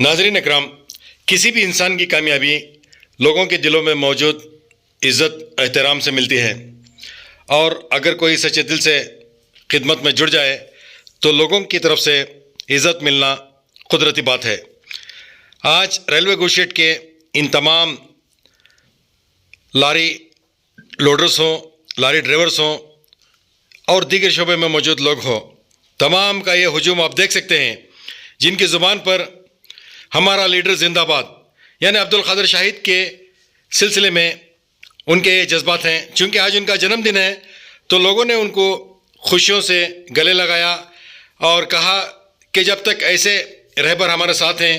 नाज़रीन इकराम, किसी भी इंसान की कामयाबी लोगों के दिलों में मौजूद इज़्ज़त एहतराम से मिलती है, और अगर कोई सच्चे दिल से खिदमत में जुड़ जाए तो लोगों की तरफ से इज़्ज़त मिलना कुदरती बात है। आज रेलवे गुडशेड के इन तमाम लारी लोडर्स हों, लारी ड्राइवर्स हों और दीगर शोबे में मौजूद लोग हों, तमाम का ये हुजूम आप देख सकते हैं, जिनकी ज़ुबान पर हमारा लीडर जिंदाबाद यानी अब्दुल कादिर शाहिद के सिलसिले में उनके ये जज्बात हैं। चूँकि आज उनका जन्मदिन है तो लोगों ने उनको खुशियों से गले लगाया और कहा कि जब तक ऐसे रहबर हमारे साथ हैं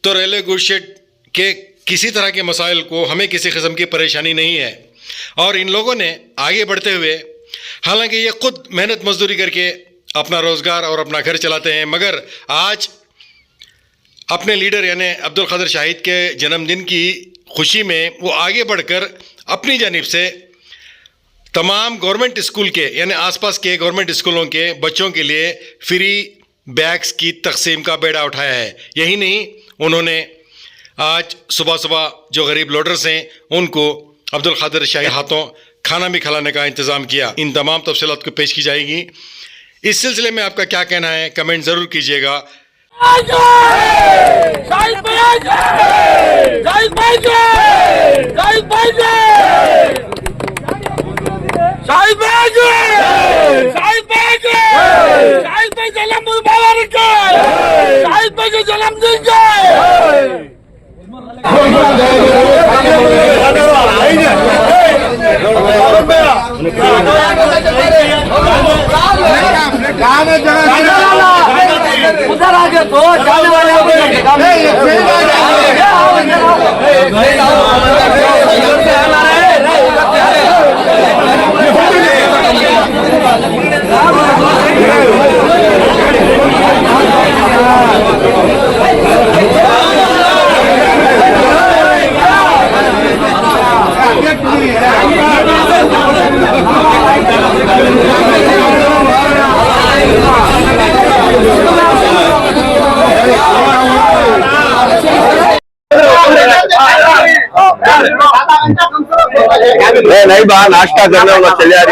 तो रेलवे गुडशेड के किसी तरह के मसाइल को हमें किसी किस्म की परेशानी नहीं है। और इन लोगों ने आगे बढ़ते हुए, हालांकि ये खुद मेहनत मजदूरी करके अपना रोज़गार और अपना घर चलाते हैं, मगर आज अपने लीडर यानी अब्दुल कादिर शाहिद के जन्मदिन की खुशी में वो आगे बढ़कर अपनी जानिब से तमाम गवर्नमेंट स्कूल के यानी आसपास के गवर्नमेंट स्कूलों के बच्चों के लिए फ्री बैग्स की तकसीम का बेड़ा उठाया है। यही नहीं, उन्होंने आज सुबह सुबह जो गरीब लोडर्स हैं उनको अब्दुल कादिर शाहिद हाथों खाना भी खिलाने का इंतज़ाम किया। इन तमाम तफसीलात को पेश की जाएगी। इस सिलसिले में आपका क्या कहना है, कमेंट ज़रूर कीजिएगा। उधर आगे तो जाने वाले नहीं बाहर नाश्ता करने वाला चले आ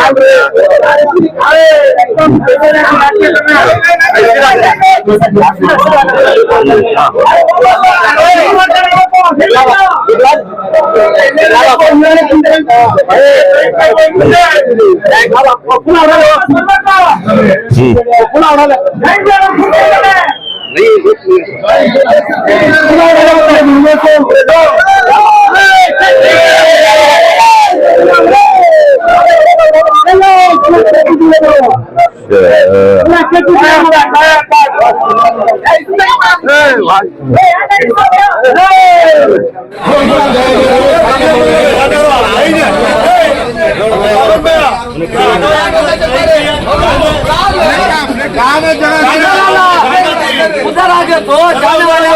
उधर आगे तो जाने वाले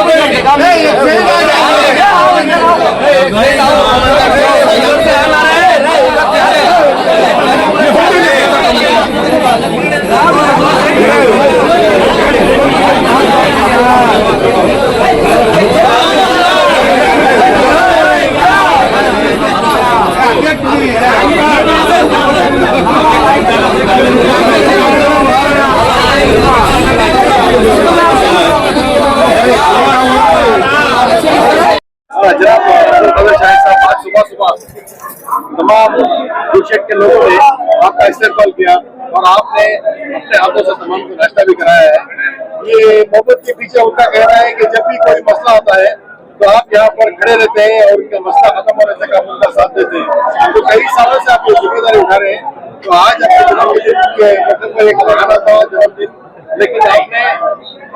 तमाम गुडशेड के लोगों ने आपका इस्तेमाल किया और आपने अपने हाथों से तमाम को नाश्ता भी कराया है। ये मोहब्बत के पीछे उनका कहना है कि जब भी कोई मसला होता है तो आप यहाँ पर खड़े रहते हैं और उनका मसला खत्म होने तक आप उनका साथ देते हैं। तो कई सालों से आप ये जिम्मेदारी उठा रहे हैं, तो आज आपके जन्मदिन के मतलब में एक लगाना था जन्मदिन, लेकिन आपने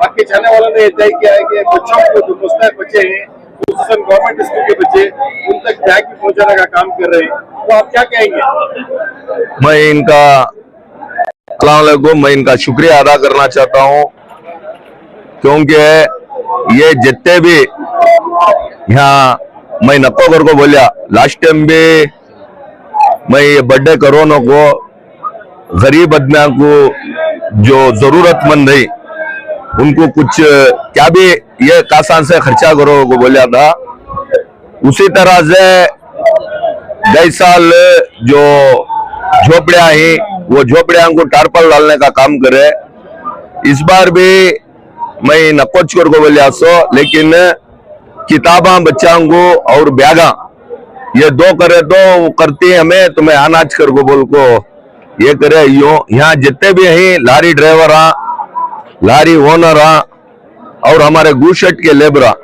आपके चाहने वालों ने तय किया है कि बच्चों को जो मुस्तैद बच्चे हैं, गवर्नमेंट स्कूल के बच्चे, उन तक बैग भी पहुंचाने का काम कर रहे हैं, तो आप क्या कहेंगे? मैं इनका शुक्रिया अदा करना चाहता हूं, क्योंकि ये जितने भी यहाँ मैं नप्पोगर को बोलिया लास्ट टाइम भी मैं ये बर्थडे कोरोना को गरीब आदमियों को जो जरूरतमंद है उनको कुछ क्या भी ये कासान से खर्चा करो को बोला था। उसी तरह से गई साल जो झोपड़िया है वो झोपड़िया को टारपल डालने का काम करे। इस बार भी मैं नकोच कर को बोलिया सो, लेकिन किताबा बच्चों को और बैगा ये दो करे तो वो करती है हमें, तो मैं अनाज कर को बोल को ये करे। यो यहाँ जितने भी हैं लारी ड्राइवर लारी ओनर और हमारे गुशट के लेबरा,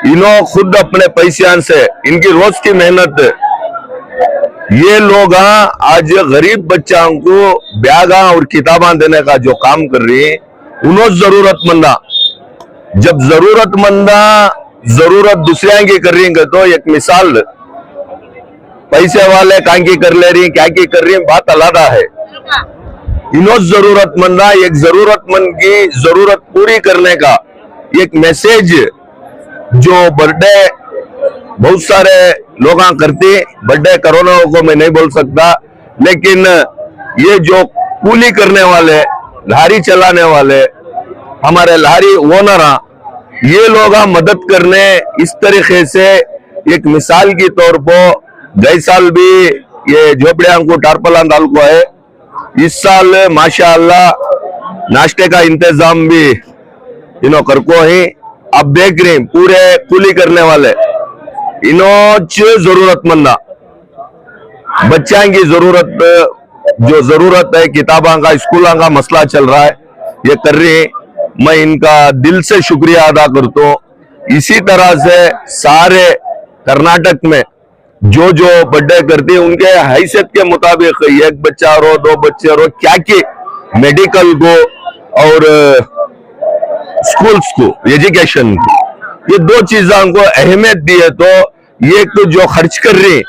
इन्हों खुद अपने पैसे से इनकी रोज की मेहनत, ये लोग आज गरीब बच्चों को बैगा और किताबा देने का जो काम कर रही है, उन्होंने जरूरतमंदा, जब जरूरतमंदा जरूरत दूसरिया की कर रही है तो एक मिसाल पैसे वाले कहाँ की कर ले रही क्या की कर रही बात अलग है। इन्हों जरूरतमंदा एक जरूरतमंद की जरूरत पूरी करने का एक मैसेज जो बर्थडे बहुत सारे लोग करते, बर्थडे कोरोना को मैं नहीं बोल सकता, लेकिन ये जो कूली करने वाले लारी चलाने वाले हमारे लारी ओनर ये लोग मदद करने इस तरीके से एक मिसाल के तौर पर गई साल भी ये झोपड़िया को टारपला डाल को है। इस साल माशाअल्लाह नाश्ते का इंतजाम भी इन्हों कर को है। अब देख रहे पूरे कूली करने वाले इन्हों जरूरतमंदा बच्चा की जरूरत जो जरूरत है किताबों का स्कूलों का मसला चल रहा है ये कर रही है। मैं इनका दिल से शुक्रिया अदा करता हूँ। इसी तरह से सारे कर्नाटक में जो जो बर्थडे करती है उनके हैसियत के मुताबिक एक बच्चा रो दो बच्चे रो क्या कि मेडिकल को और स्कूल्स को एजुकेशन को ये दो चीजों को अहमियत दी है, तो ये तो जो खर्च कर रही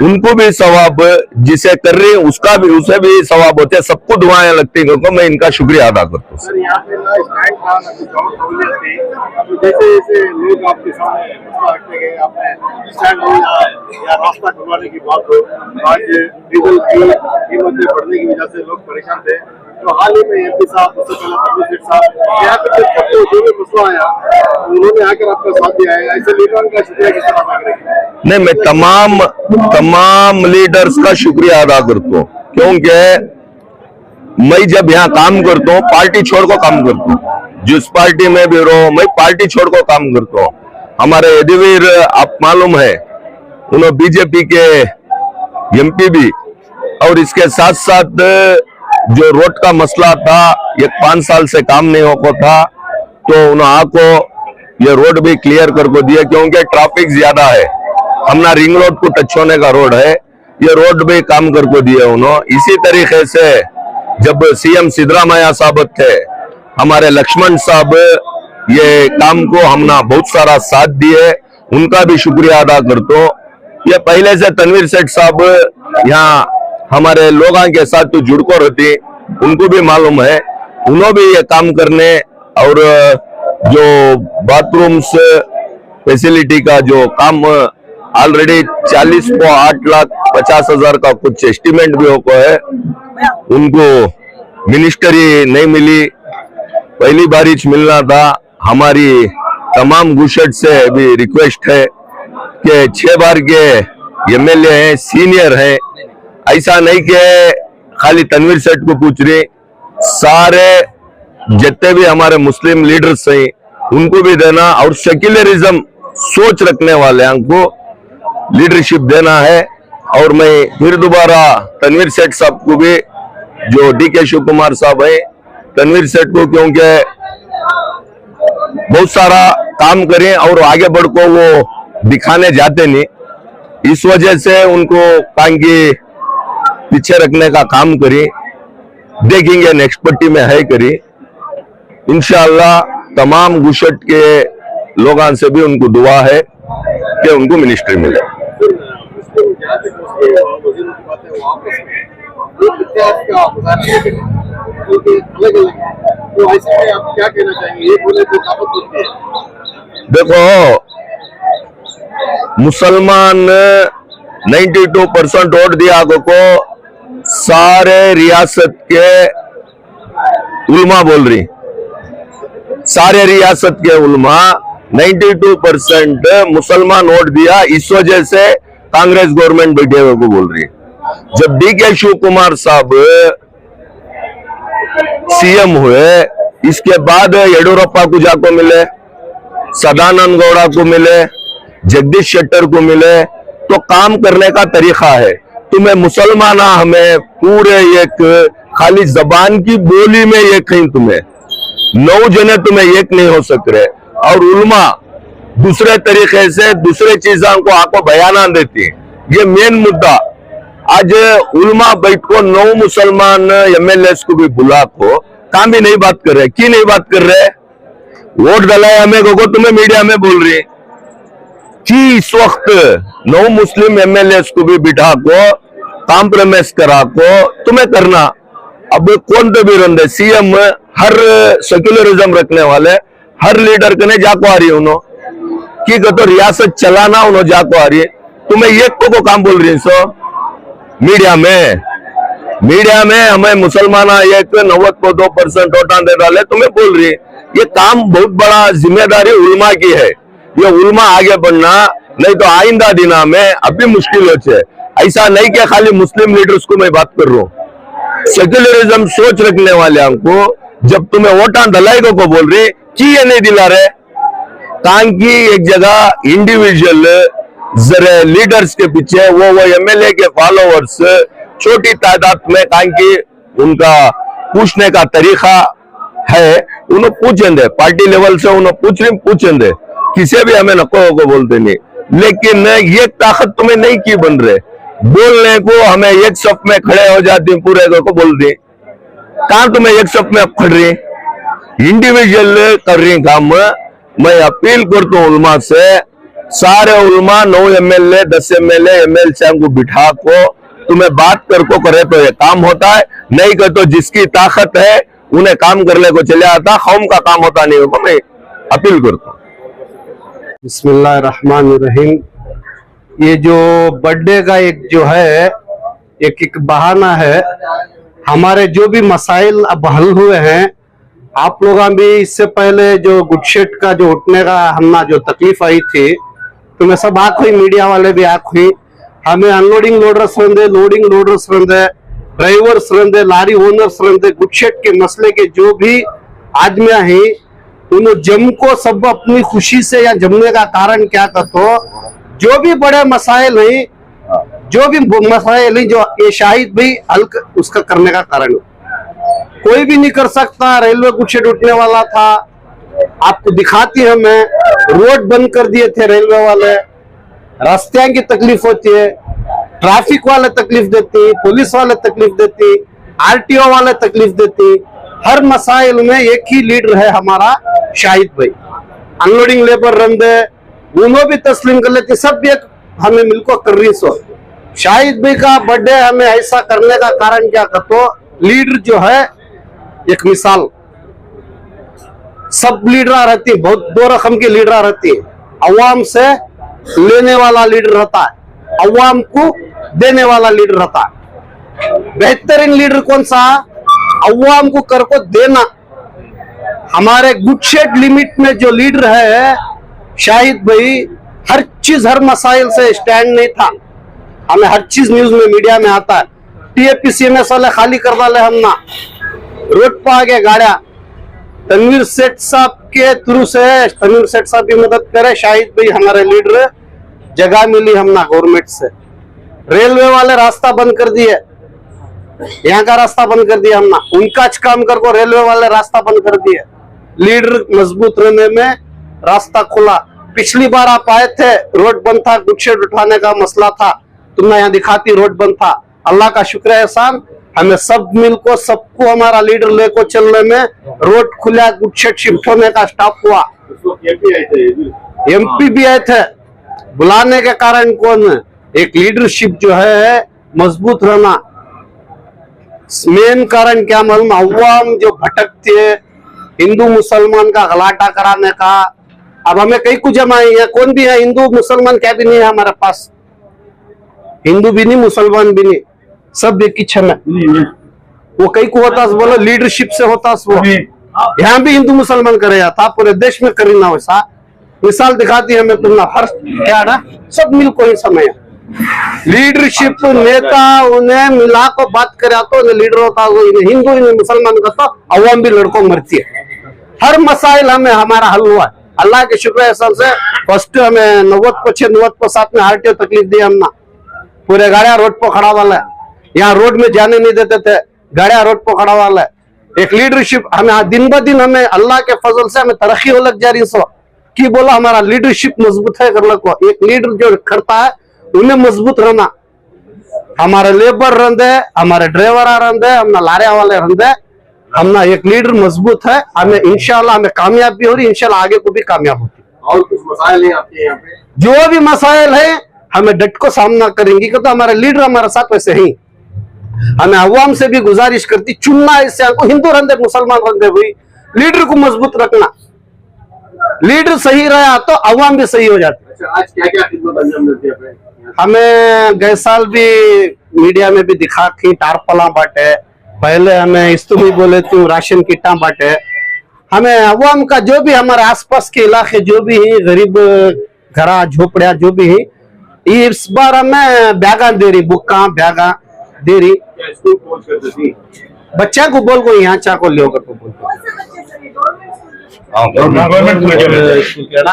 उनको भी सवाब, जिसे कर रही उसका भी उसे भी सवाब होते हैं, सबको दुआएं लगती हैं। मैं इनका शुक्रिया अदा करता हूँ। सर यहाँ पे ना स्टैंड था ना कुछ और सहूलियत थी, तो जैसे जैसे लोग आपके सामने मसला रखते गए, आपने स्टैंड हो या रास्ता खुलवाने की बात हो, आज डीजल की कीमतें बढ़ने की वजह से लोग परेशान थे, तो हाल ही में एमपी साहब उससे पहले तनवीर सेठ साहब यहाँ पे जो भी मसला आया उन्होंने आकर आपका साथ दिया है। ऐसे लीडरों का शुक्रिया किस तरह अदा करेंगे? नहीं, मैं तमाम लीडर्स का शुक्रिया अदा करता हूँ, क्योंकि मैं जब यहाँ काम करता हूँ पार्टी छोड़ को काम करता हूँ। जिस पार्टी में भी रहो मैं पार्टी छोड़ को काम करता हूँ। हमारे यदुवीर आप मालूम है उन्होंने बीजेपी के एमपी भी, और इसके साथ साथ जो रोड का मसला था ये 5 साल से काम नहीं हो था, तो उन्होंने को ये रोड भी क्लियर कर को दिया, क्योंकि ट्रैफिक ज्यादा है। हमना रिंग रोड को टच होने का रोड है, ये रोड भी काम कर को दिया उन्होंने। इसी तरीके से जब सीएम सिद्धरामैया साहब थे, हमारे लक्ष्मण साहब ये काम को हमना बहुत सारा साथ दिए, उनका भी शुक्रिया अदा करता हूँ। ये पहले से तनवीर सेठ साहब यहाँ हमारे लोगों के साथ तो जुड़ को रहती, उनको भी मालूम है, उन्होंने भी ये काम करने और जो बाथरूम्स फैसिलिटी का जो काम ऑलरेडी 40,08,50,000 का कुछ एस्टिमेट भी होको है, उनको मिनिस्ट्री नहीं मिली, पहली बारिश मिलना था। हमारी तमाम गुशट से भी रिक्वेस्ट है कि 6 बार के एमएलए हैं, सीनियर हैं, ऐसा नहीं कि खाली तनवीर सेठ को पूछ रहे, सारे जितने भी हमारे मुस्लिम लीडर्स हैं उनको भी देना, और सेक्युलरिज्म सोच रखने वाले को लीडरशिप देना है। और मैं फिर दोबारा तनवीर सेठ साहब को भी, जो डीके शिव कुमार साहब है, तनवीर सेठ को क्योंकि बहुत सारा काम करें और आगे बढ़ को वो दिखाने जाते नहीं, इस वजह से उनको कांगी पीछे रखने का काम करें। देखेंगे नेक्स्ट पट्टी में है करी इंशाअल्लाह। तमाम गुशट के लोगों से भी उनको दुआ है कि उनको मिनिस्ट्री मिले। देखो, मुसलमान 92% वोट दिया को सारे रियासत के उलमा बोल रही, सारे रियासत के उलमा 92% मुसलमान वोट दिया, इस वजह से कांग्रेस गवर्नमेंट बैठे हुए को बोल रही है। जब DK शिव कुमार साहब CM हुए, इसके बाद येडियुरप्पा को जाको मिले, सदानंद गौड़ा को मिले, जगदीश शेट्टर को मिले, तो काम करने का तरीका है। तुम्हें मुसलमान हमें पूरे एक खाली जबान की बोली में एक कहीं तुम्हें 9 जने तुम्हें एक नहीं हो सक रहे, और उल्मा दूसरे तरीके से दूसरे चीजों को आपको बयाना देती है। ये मेन मुद्दा आज उल्मा बैठ को 9 मुसलमान MLAs को भी बुला को काम भी नहीं बात कर रहे। क्यों नहीं बात कर रहे? वोट डलाए हमें को तुम्हें मीडिया में बोल रही कि इस वक्त 9 मुस्लिम MLAs को भी बिठा को कॉम्प्रोमाइज करा को तुम्हें करना। अब कौन तो भी रंदे CM हर सेक्युलरिज्म रखने वाले हर लीडर कने जाको आ रही है उन्होंने कि तो रियासत चलाना उन्होंने जाको आ रही है। तुम्हें एक को काम बोल रही है सो मीडिया में हमें मुसलमान एक 90% वोटा दे डाले तुम्हें बोल रही है। ये काम बहुत बड़ा जिम्मेदारी उल्मा की है। ये उल्मा आगे बढ़ना, नहीं तो आइंदा दिना में अभी मुश्किल हो। ऐसा नहीं कि खाली मुस्लिम लीडर्स को मैं बात कर रहा हूँ, सेक्युलरिज्म सोच रखने वाले हमको जब तुम्हें वोटा दलाई को बोल रही कि ये नहीं दिला रहे, ताकि एक जगह इंडिविजुअल जरे लीडर्स के पीछे वो MLA के फॉलोअर्स छोटी तादाद में, ताकि उनका पूछने का तरीका है उन्हें पूछें दे, पार्टी लेवल से उन्हें पूछें दे, किसी भी हमें नको को बोलते नहीं। लेकिन ये ताकत तुम्हें नहीं की बन रहे बोलने को, हमें एक सफ में खड़े हो जाती पूरे को बोल दी। कहां तुम्हें एक सफ में खड़ रही, इंडिविजुअल कर रही काम। मैं अपील करता हूँ उल्मा से, सारे उल्मा 9 MLA 10 MLA MLC को बिठा को तुम्हें बात कर को करे तो ये काम होता है, नहीं कर तो जिसकी ताकत है उन्हें काम करने को चले आता, कौम का काम होता नहीं होगा। मैं अपील करता हूँ। बिस्मिल्लाहिर्रहमानिर्रहीम। ये जो बर्थडे का एक जो है एक बहाना है। हमारे जो भी मसाइल अब हल हुए हैं, आप लोग भी इससे पहले जो गुडशेट का जो उठने का हमना जो तकलीफ आई थी, तो मैं सब आँख हुई, मीडिया वाले भी आँख हुई। हमें अनलोडिंग लोडर्स रहते, लोडिंग लोडर्स रहते, ड्राइवर्स रहते, लारी ओनर्स रहते, गुडशेट के मसले के जो भी आदमी है उन्होंने जम को सब अपनी खुशी से या जमने का कारण क्या कहते, जो भी बड़े मसाइल है, जो भी मसाइल है, जो ये शाहिद भाई हल उसका करने का कारण कोई भी नहीं कर सकता। रेलवे गुडशेड उठने वाला था, आपको दिखाती है, मैं रोड बंद कर दिए थे रेलवे वाले, रास्ते की तकलीफ होती है, ट्रैफिक वाले तकलीफ देती, पुलिस वाले तकलीफ देती, RTO वाले तकलीफ देती। हर मसाइल में एक ही लीडर है हमारा शाहिद भाई। अनलोडिंग लेबर रंदे उन्होंने भी तस्लीम कर लेते, सब एक हमें मिलकर कर रही। सो शाहिद भाई का बर्थडे हमें ऐसा करने का कारण क्या कहते, लीडर जो है एक मिसाल, सब लीडर रहती है, बहुत 2 रकम की लीडर रहती है। अवाम से लेने वाला लीडर रहता है, अवाम को देने वाला लीडर रहता है। बेहतरीन लीडर कौन सा? अवाम को कर को देना। हमारे गुडशेड लिमिट में जो लीडर है शाहिद भाई, हर चीज हर मसाइल से स्टैंड नहीं था। हमें हर चीज न्यूज में मीडिया में आता है। TAPCMS वाले खाली कर डाले हम ना, रोड पर आ गए गाड़िया। तनवीर सेठ साहब के थ्रू से, तनवीर सेठ साहब की मदद करे, शाहिद भाई हमारे लीडर, जगह मिली हमना गवर्नमेंट से। रेलवे वाले रास्ता बंद कर दिए, यहाँ का रास्ता बंद कर दिया हमना, उनका काम कर को रेलवे वाले रास्ता बंद कर दिए। लीडर मजबूत रहने में रास्ता खुला। पिछली बार आप आए थे, रोड बंद था, गुडशेड उठाने का मसला था, तुमने यहाँ दिखाती रोड बंद था। अल्लाह का शुक्र है एहसान, हमें सब मिलको सबको हमारा लीडर लेको चलने में रोड खुला, गुडशेड शिफ्ट होने का स्टाफ हुआ। MP भी आए थे, बुलाने के कारण कौन, एक लीडरशिप जो है मजबूत रहना। मेन कारण क्या मालूम, अवाम जो भटकती है, हिंदू मुसलमान का गलाटा कराने का। अब हमें कई कुछ जमाई है, कौन भी है, हिंदू मुसलमान क्या भी नहीं है हमारे पास, हिंदू भी नहीं मुसलमान भी नहीं, सब एक ही छन है। वो कई को होता बोलो लीडरशिप से होता वो, यहाँ भी हिंदू मुसलमान करे था, पूरे देश में करी ना वैसा। मिसाल दिखाती है हमें तुमने फर्स्ट क्या ना, सब मिल को ही समय लीडरशिप नेता उन्हें मिला को बात करे तो लीडर होता, वो इन्हें हिंदू इन्हें मुसलमान का तो अवाम भी लड़कों मरती है। हर मसाइल हमें हमारा हल हुआ है, अल्लाह के शुक्र एहसान से। फर्स्ट हमें 90% में आरटीओ तकलीफ दी हमने, पूरे गाड़ियां रोड पर खड़ा वाला है, यहाँ रोड में जाने नहीं देते थे, गाड़ियां रोड पर खड़ा वाला है। एक लीडरशिप हमें दिन ब दिन हमें अल्लाह के फजल से हमें तरक्की हो लग जा रही सो कि बोला हमारा लीडरशिप मजबूत है कर को। एक लीडर जो करता है उन्हें मजबूत रहना, हमारे लेबर रंधे, हमारे ड्राइवर रंधे, हमने लारे वाले रंधे, हमना एक लीडर मजबूत है, हमें इंशाल्लाह हमें कामयाबी हो रही, इंशाल्लाह आगे को भी कामयाब होती। और कुछ मसाइल है आपके यहाँ पे? जो भी मसाइल है हमें डट को सामना करेंगी, क्योंकि हमारे लीडर हमारे साथ वैसे ही। हमें अवाम से भी गुजारिश करती चुनना, इससे आपको हिंदू रंधे मुसलमान रंधे हुई, लीडर को मजबूत रखना। लीडर सही रहा तो अवाम भी सही हो जाती। अच्छा, आज क्या क्या खिदमत अंजाम देती है? हमें गए साल भी मीडिया में भी दिखा कि टारपला बांटे, पहले हमें इस्तुमी बोले तो राशन किटा बांटे। हमें अवाम का जो भी हमारे आसपास के इलाके जो भी है, गरीब घरा झोपड़िया जो भी है, इस बार हमें बैगा दे रही, बुक्का बैगा दे रही। स्कूल पहुंच कर देती बच्चा को बोल को यहाँ चा को ले को बोल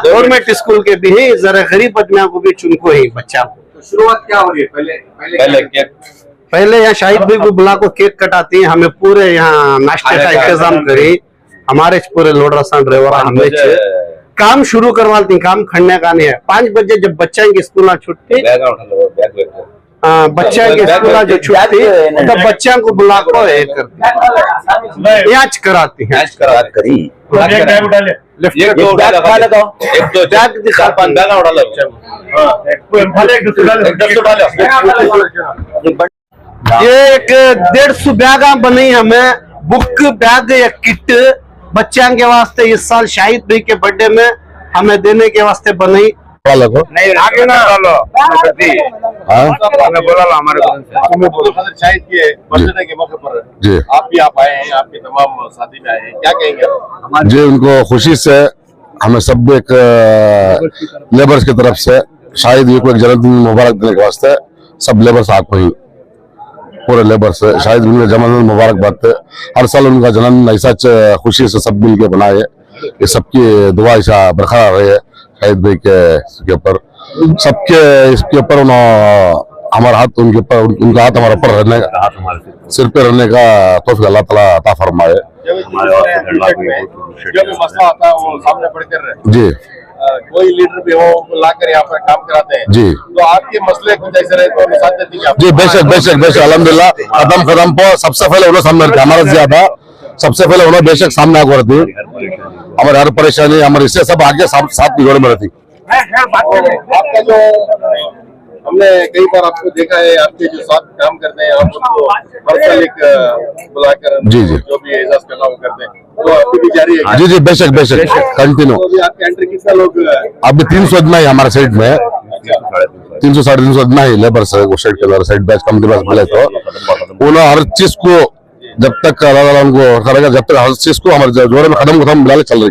गवर्नमेंट स्कूल के भी है, जरा गरीब आदमियों को भी चुनको ही बच्चा। तो शुरुआत क्या हो रही है? पहले यहाँ शाहिद भाई को बुला को केक कटाती है, हमें पूरे यहाँ नाश्ते का इंतजाम करी, हमारे पूरे लोडरासान ड्राइवर हमें काम शुरू करवाती, काम खड़ने का नहीं है। 5 बजे जब बच्चा की स्कूल छुट्टी, बच्चा की स्कूल जो छुट्टी तब बच्चा को बुला को याच कराती है। ये एक 150 बैगा बनी हमें, बुक बैग या किट बच्चा के वास्ते इस साल शाहिद भाई के बर्थडे में हमें देने के वास्ते बनाई। नहीं आगे ना बोला हमारे शाहिद के बर्थडे के मौके पर जी आप भी आप आए हैं, आपके तमाम साथी भी आए हैं, क्या कहेंगे? जी उनको खुशी से हमें सब एक लेबर्स की तरफ से शाहिद जी को एक जन्मदिन मुबारक देने के वास्ते सब लेबर्स आपको ही पूरे लेबर्स शाहिद उनका जन्मदिन मुबारक बात है। हर साल उनका जन्मदिन ऐसा खुशी से सब मिल के बनाए, ये सबकी दुआ ऐसा बरकरार रहे शाहिद भाई के ऊपर, सबके इसके ऊपर हमारा हाथ उनके ऊपर, उनका हाथ हमारे ऊपर रहने का, सिर पे रहने का तौफीक अल्लाह ताला अता फरमाए। जो भी मसला आता है वो सामने बढ़कर जी कोई लीडर भी हो लाकर यहाँ पर काम कराते हैं जी, तो आपके मसले कुछ ऐसे रहे तो साथ देती है जी बेशक बेशक बेशक अल्हम्दुलिल्लाह कदम कदम पर सबसे पहले उन्हें सामने रखा, हमारा ज्यादा सबसे पहले उन्हें बेशक सामने आगे रहती, हमारे हर परेशानी हमारे इससे सब आगे साथ निगोड़ में रहती। आपका जो हमने कई बार आपको देखा है, आपके जो साथ काम करते हैं आप उनको पर्सनल एक बुलाकर जी जी जो भी एजाज करना वो करते हैं, तो अभी भी जारी है? जी जी बेशक बेशक कंटिन्यू। तो अभी आपके अंडर कितना लोग? अभी 300 इतना ही हमारे साइड में, 300 साढ़े 300 इतना ही लेबर है वो साइड के अंदर, साइड बैच कम दिवस मिले तो उन्होंने हर चीज को जब तक उनको करेगा, जब तक हर चीज को हमारे जोड़े में कदम मिलाने चल रही,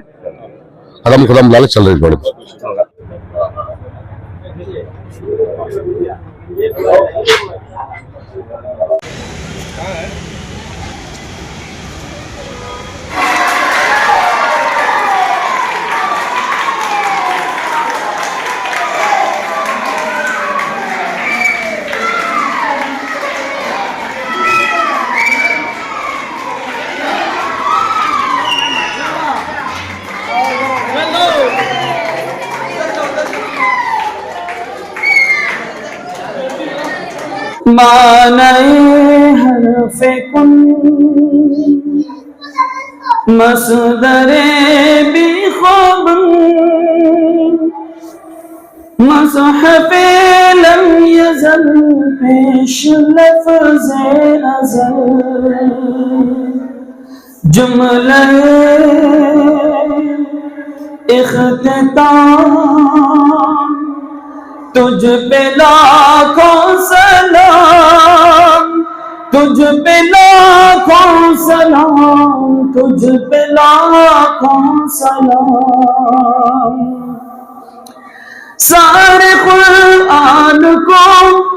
कदम मिलाने चल रही जोड़े में। माने हरफ़े कुन मसदरे बिख़ुब मसहफ़े लम यज़ल पेश लफ़्ज़े नज़र जुमले इख्तिताम तुझ पे लाखों सलाम तुझ पे लाखों सलाम, तुझ पे लाखों सलाम। सारे कुरान को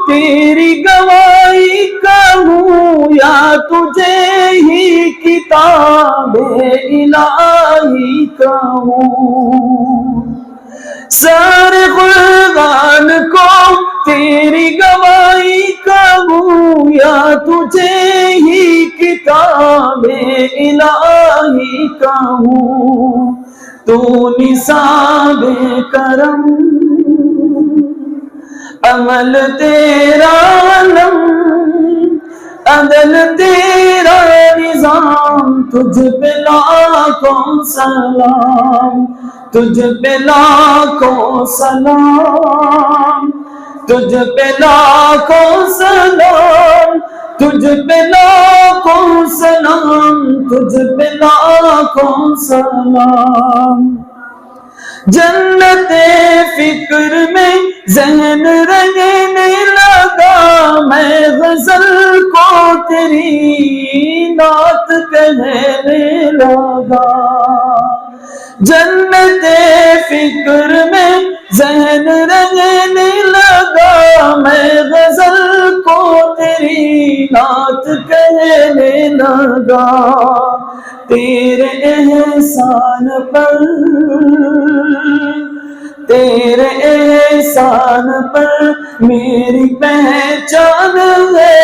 तेरी गवाही कहूँ या तुझे ही किताबे इलाही कहूँ। सारे कुरान को तेरी गवाही कहूँ या तुझे ही किताबे इलाही कहूँ। तू निसाबे करम अमल तेरा अलम, अदल तेरा निजाम, तुझ पे लाखों सलाम, तुझ पे लाखों सलाम, तुझ पे लाखों सलाम, तुझ पे लाखों सलाम, तुझ पे लाखों सलाम। जन्नते फिक्र में जहन रंगने लगा, मैं गजल को तेरी नात कहने लगा। जन्नते फिक्र में जहन रंगने लगा, मैं गजल को तेरी नात कहने लगा। तेरे एहसान पर, तेरे एहसान पर मेरी पहचान है,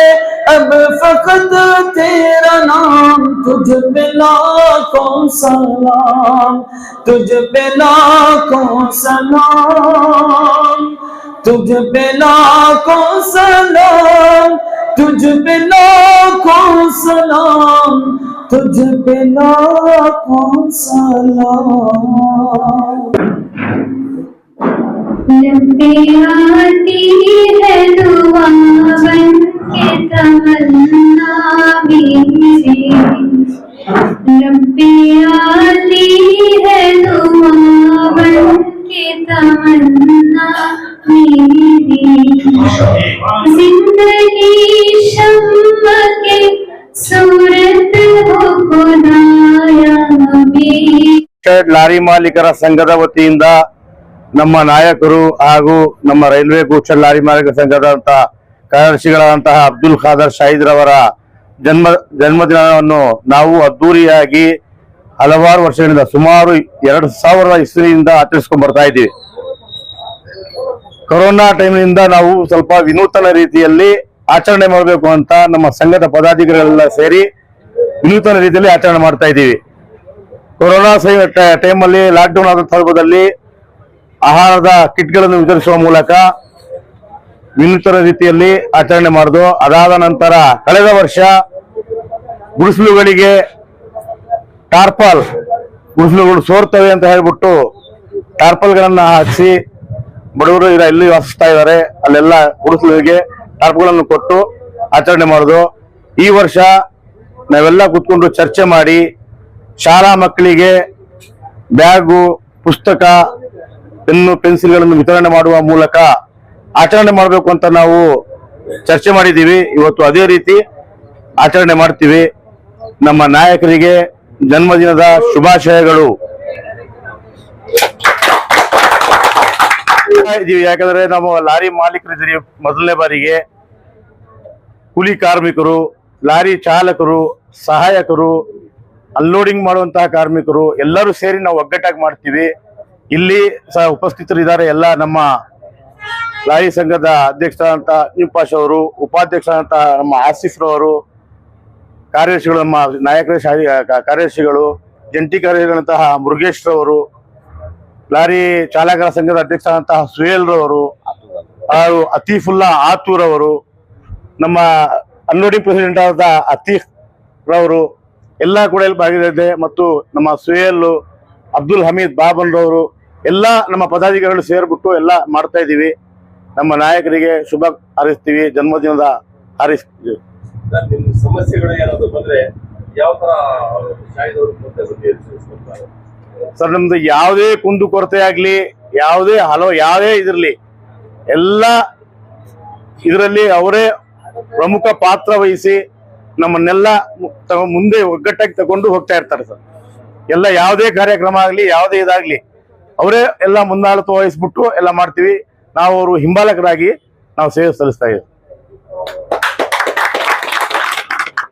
अब फकत तेरा नाम, तुझ पे लाखों सलाम, तुझ पे लाखों सलाम, तुझ पे लाखों सलाम, तुझ पे लाखों सलाम, तुझ पे लाखों सलाम। लबे आती है दुआ बन के तमन्ना मेरी, लबे आती है दुआ बन के तमन्ना मेरी। जिंदगी शम्मा के सूरत हो खुदाया मेरी। ಲಾರಿ ಮಾಲೀಕರ ಸಂಘದ ವತಿಯಿಂದ ನಮ್ಮ ನಾಯಕರು ಹಾಗೂ ನಮ್ಮ ರೈಲ್ವೆ ಗೋಚರ್ ಲಾರಿ ಮಾಲೀಕರ ಸಂಘದಂತಹ ಕಾರ್ಯದರ್ಶಿಗಳಾದಂತಹ ಅಬ್ದುಲ್ ಖಾದರ್ ಶಾಹಿದ್ ರವರ ಜನ್ಮದಿನವನ್ನು ನಾವು ಅದ್ದೂರಿಯಾಗಿ ಹಲವಾರು ವರ್ಷಗಳಿಂದ ಸುಮಾರು 2000 ಇಸ್ವಿಯಿಂದ ಆಚರಿಸಿಕೊಂಡು ಬರ್ತಾ ಇದ್ದೀವಿ. ಕೊರೋನಾ ಟೈಮ್ನಿಂದ ನಾವು ಸ್ವಲ್ಪ ವಿನೂತನ ರೀತಿಯಲ್ಲಿ ಆಚರಣೆ ಮಾಡಬೇಕು ಅಂತ ನಮ್ಮ ಸಂಘದ ಪದಾಧಿಕಾರಿಗಳೆಲ್ಲ ಸೇರಿ ವಿನೂತನ ರೀತಿಯಲ್ಲಿ ಆಚರಣೆ ಮಾಡ್ತಾ ಇದ್ದೀವಿ. ಕೊರೋನಾ ಟೈಮಲ್ಲಿ ಲಾಕ್ಡೌನ್ ಆದ ಸಂದರ್ಭದಲ್ಲಿ ಆಹಾರದ ಕಿಟ್ಗಳನ್ನು ವಿತರಿಸುವ ಮೂಲಕ ವಿನೂತನ ರೀತಿಯಲ್ಲಿ ಆಚರಣೆ ಮಾಡಿದ್ದು. ಅದಾದ ನಂತರ ಕಳೆದ ವರ್ಷ ಗುಡಿಸಲುಗಳಿಗೆ ಟಾರ್ಪಲ್, ಗುಡಿಸಲುಗಳು ಸೋರ್ತವೆ ಅಂತ ಹೇಳ್ಬಿಟ್ಟು ಟಾರ್ಪಲ್ಗಳನ್ನ ಹಾಕಿಸಿ ಬಡವರು ಎಲ್ಲಿ ವಾಸಿಸ್ತಾ ಇದ್ದಾರೆ ಅಲ್ಲೆಲ್ಲ ಗುಡಿಸಲುಗಳಿಗೆ ಟಾರ್ಪಲ್ಗಳನ್ನು ಕೊಟ್ಟು ಆಚರಣೆ ಮಾಡೋದು. ಈ ವರ್ಷ ನಾವೆಲ್ಲ ಕೂತ್ಕೊಂಡು ಚರ್ಚೆ ಮಾಡಿ ಶಾಲಾ ಮಕ್ಕಳಿಗೆ ಬ್ಯಾಗು, ಪುಸ್ತಕ, ಪೆನ್ನು, ಪೆನ್ಸಿಲ್ಗಳನ್ನು ವಿತರಣೆ ಮಾಡುವ ಮೂಲಕ ಆಚರಣೆ ಮಾಡಬೇಕು ಅಂತ ನಾವು ಚರ್ಚೆ ಮಾಡಿದ್ದೀವಿ. ಇವತ್ತು ಅದೇ ರೀತಿ ಆಚರಣೆ ಮಾಡ್ತೀವಿ. ನಮ್ಮ ನಾಯಕರಿಗೆ ಜನ್ಮದಿನದ ಶುಭಾಶಯಗಳು. ಯಾಕಂದ್ರೆ ನಾವು ಲಾರಿ ಮಾಲೀಕರಿದ್ದೀರಿ. ಮೊದಲನೇ ಬಾರಿಗೆ ಕೂಲಿ ಕಾರ್ಮಿಕರು, ಲಾರಿ ಚಾಲಕರು, ಸಹಾಯಕರು, ಅನ್ಲೋಡಿಂಗ್ ಮಾಡುವಂತಹ ಕಾರ್ಮಿಕರು ಎಲ್ಲರೂ ಸೇರಿ ನಾವು ಒಗ್ಗಟ್ಟಾಗಿ ಮಾಡ್ತೀವಿ. ಇಲ್ಲಿ ಸಹ ಉಪಸ್ಥಿತರಿದ್ದಾರೆ ಎಲ್ಲ ನಮ್ಮ ಲಾರಿ ಸಂಘದ ಅಧ್ಯಕ್ಷರಾದಂತ ನಿಂಪಾಶ್ ಅವರು, ಉಪಾಧ್ಯಕ್ಷರಾದಂತಹ ನಮ್ಮ ಆಸಿಫ್ ರವರು, ಕಾರ್ಯದರ್ಶಿಗಳು, ನಮ್ಮ ನಾಯಕರ ಕಾರ್ಯದರ್ಶಿಗಳು, ಜಂಟಿ ಕಾರ್ಯದರ್ಶಿಗಳಂತಹ ಮುರುಗೇಶ್ ರವರು, ಲಾರಿ ಚಾಲಕರ ಸಂಘದ ಅಧ್ಯಕ್ಷರಾದಂತಹ ಸುಹೇಲ್ ರವರು ಹಾಗೂ ಅತೀಫುಲ್ಲಾ ಆತೂರ್ ಅವರು, ನಮ್ಮ ಅನ್ಲೋಡಿಂಗ್ ಪ್ರೆಸಿಡೆಂಟ್ ಆದ ಅತೀಫ್ ರವರು ಎಲ್ಲ ಕೂಡ ಇಲ್ಲಿ ಭಾಗಿಯಾಗಿದೆ. ಮತ್ತು ನಮ್ಮ ಸುಹೇಲ್, ಅಬ್ದುಲ್ ಹಮೀದ್ ಬಾಬನ್ ರವರು ಎಲ್ಲ ನಮ್ಮ ಪದಾಧಿಕಾರಿಗಳು ಸೇರ್ಬಿಟ್ಟು ಎಲ್ಲ ಮಾಡ್ತಾ ಇದ್ದೀವಿ. ನಮ್ಮ ನಾಯಕರಿಗೆ ಶುಭ ಹಾರೈಸ್ತೀವಿ, ಜನ್ಮದಿನದ ಹಾರೈಸ್ತೀವಿ. ಸಮಸ್ಯೆಗಳು ಏನಾದ್ರು ಬಂದ್ರೆ ಯಾವ ತರ ಸರ್, ನಮ್ದು ಯಾವುದೇ ಕುಂದು ಕೊರತೆ ಆಗ್ಲಿ, ಯಾವುದೇ ಇದಿರ್ಲಿ, ಎಲ್ಲ ಇದರಲ್ಲಿ ಅವರೇ ಪ್ರಮುಖ ಪಾತ್ರ ವಹಿಸಿ ನಮ್ಮನ್ನೆಲ್ಲ ಮುಂದೆ ಒಗ್ಗಟ್ಟಾಗಿ ತಗೊಂಡು ಹೋಗ್ತಾ ಇರ್ತಾರೆ ಸರ್. ಎಲ್ಲ ಯಾವುದೇ ಕಾರ್ಯಕ್ರಮ ಆಗಲಿ ಯಾವುದೇ ಇದಾಗ್ಲಿ ಅವರೇ ಎಲ್ಲ ಮುಂದಾಳತ್ವ ವಹಿಸ್ಬಿಟ್ಟು ಎಲ್ಲ ಮಾಡ್ತೀವಿ. ನಾವು ಅವರು ಹಿಂಬಾಲಕರಾಗಿ ನಾವು ಸೇವೆ ಸಲ್ಲಿಸ್ತಾ ಇದ್ದೀವಿ.